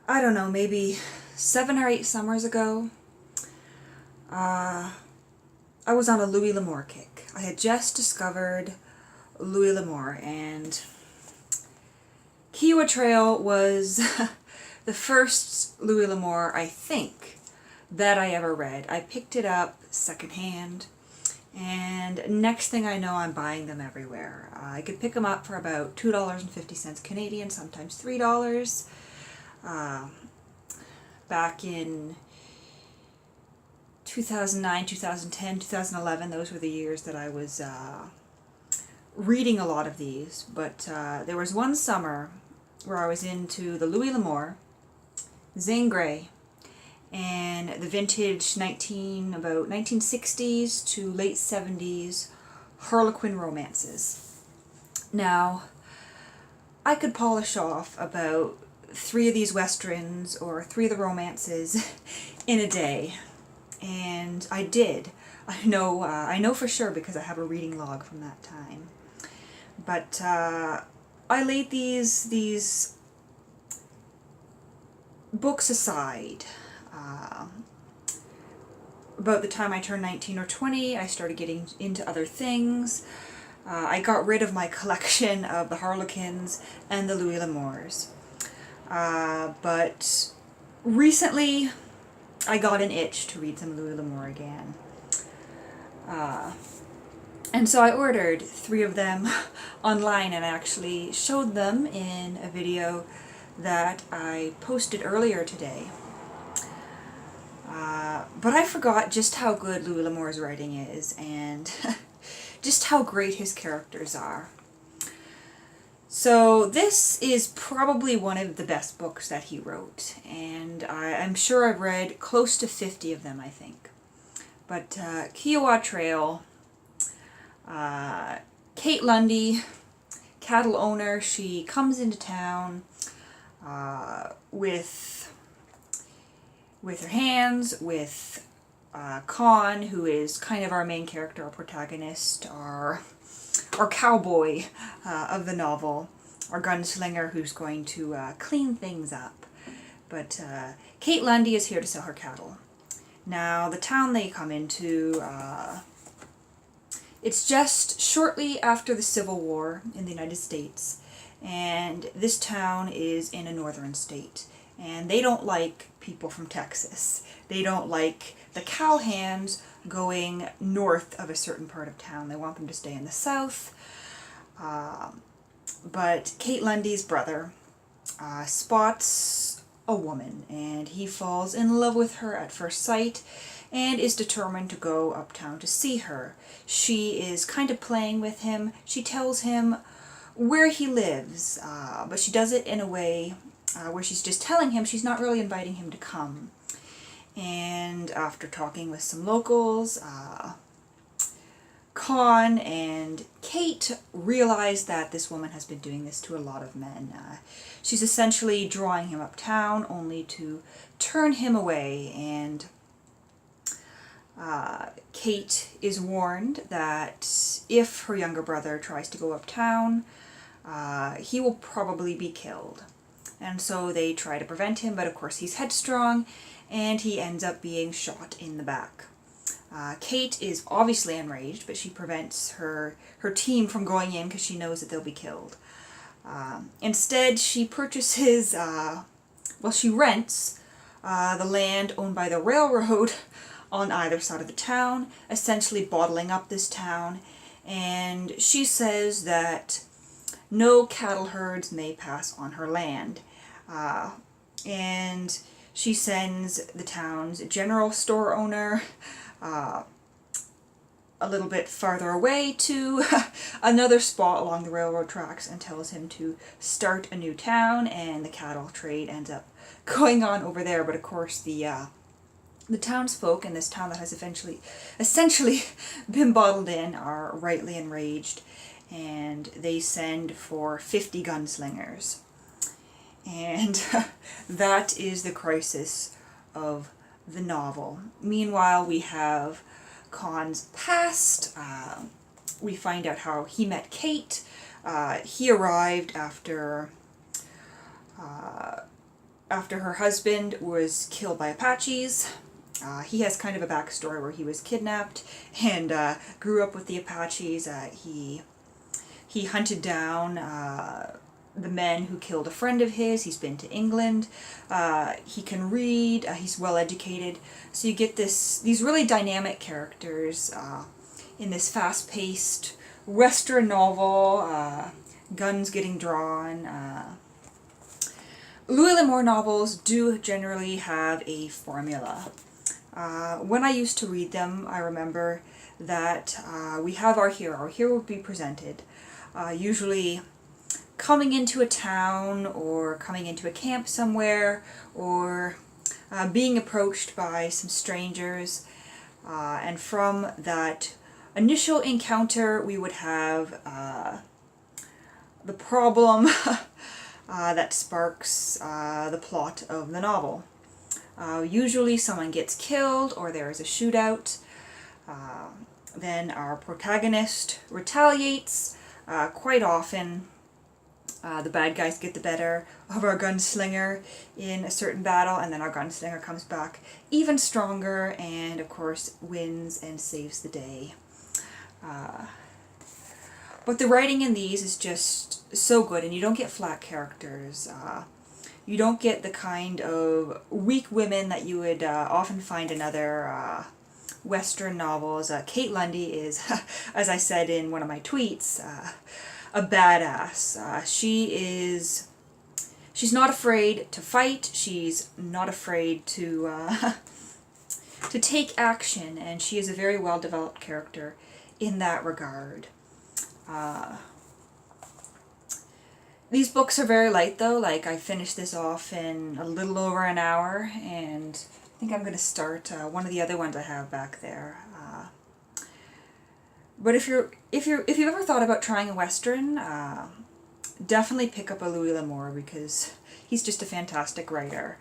I don't know, maybe 7 or 8 summers ago, I was on a Louis L'Amour kick. I had just discovered Louis L'Amour, and Kiowa Trail was the first Louis L'Amour, I think, that I ever read. I picked it up secondhand, and next thing I know, I'm buying them everywhere. I could pick them up for about $2.50 Canadian, sometimes $3. Back in 2009, 2010, 2011, those were the years that I was reading a lot of these. But there was one summer where I was into the Louis L'Amour, Zane Grey, and the vintage about 1960s to late 70s Harlequin romances. Now, I could polish off about 3 of these westerns or 3 of the romances in a day, and I did. I know for sure because I have a reading log from that time. But I laid these books aside. About the time I turned 19 or 20, I started getting into other things. I got rid of my collection of the Harlequins and the Louis L'Amours. But recently, I got an itch to read some Louis L'Amour again. And so I ordered 3 of them online, and I actually showed them in a video that I posted earlier today. But I forgot just how good Louis L'Amour's writing is, and just how great his characters are. So this is probably one of the best books that he wrote, and I'm sure I've read close to 50 of them, I think. But Kiowa Trail, Kate Lundy, cattle owner, she comes into town with her hands, with Con, who is kind of our main character, our protagonist, our cowboy of the novel, our gunslinger who's going to clean things up. But Kate Lundy is here to sell her cattle. Now, the town they come into, it's just shortly after the Civil War in the United States, and this town is in a northern state, and they don't like people from Texas. They don't like the cowhands going north of a certain part of town. They want them to stay in the south. But Kate Lundy's brother spots a woman, and he falls in love with her at first sight and is determined to go uptown to see her. She is kind of playing with him. She tells him where he lives, but she does it in a way where she's just telling him, she's not really inviting him to come. And after talking with some locals, Con and Kate realize that this woman has been doing this to a lot of men. She's essentially drawing him uptown only to turn him away, and Kate is warned that if her younger brother tries to go uptown, he will probably be killed. And so they try to prevent him, but of course he's headstrong, and he ends up being shot in the back. Kate is obviously enraged, but she prevents her team from going in because she knows that they'll be killed. Instead, she purchases, she rents the land owned by the railroad on either side of the town, essentially bottling up this town, and she says that no cattle herds may pass on her land. And she sends the town's general store owner a little bit farther away to another spot along the railroad tracks and tells him to start a new town, and the cattle trade ends up going on over there. But of course the townsfolk in this town that has essentially been bottled in are rightly enraged, and they send for 50 gunslingers. And that is the crisis of the novel. Meanwhile, we have Con's past. We find out how he met Kate. He arrived after after her husband was killed by Apaches. He has kind of a backstory where he was kidnapped and grew up with the Apaches. He hunted down the men who killed a friend of his. He's been to England. He can read. He's well educated. So you get these really dynamic characters in this fast-paced Western novel. Guns getting drawn. Louis L'Amour novels do generally have a formula. When I used to read them, I remember that we have our hero. Our hero would be presented, usually coming into a town or coming into a camp somewhere, or being approached by some strangers. And from that initial encounter, we would have the problem that sparks the plot of the novel. Usually someone gets killed or there is a shootout. Then our protagonist retaliates. Quite often the bad guys get the better of our gunslinger in a certain battle, and then our gunslinger comes back even stronger and of course wins and saves the day. But the writing in these is just so good, and you don't get flat characters. You don't get the kind of weak women that you would often find in other Western novels. Kate Lundy is, as I said in one of my tweets, a badass. She's not afraid to fight. She's not afraid to take action, and she is a very well developed character in that regard. These books are very light though. Like, I finished this off in a little over an hour, and I think I'm going to start one of the other ones I have back there. But if you've ever thought about trying a Western, definitely pick up a Louis L'Amour, because he's just a fantastic writer,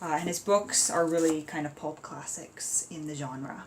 and his books are really kind of pulp classics in the genre.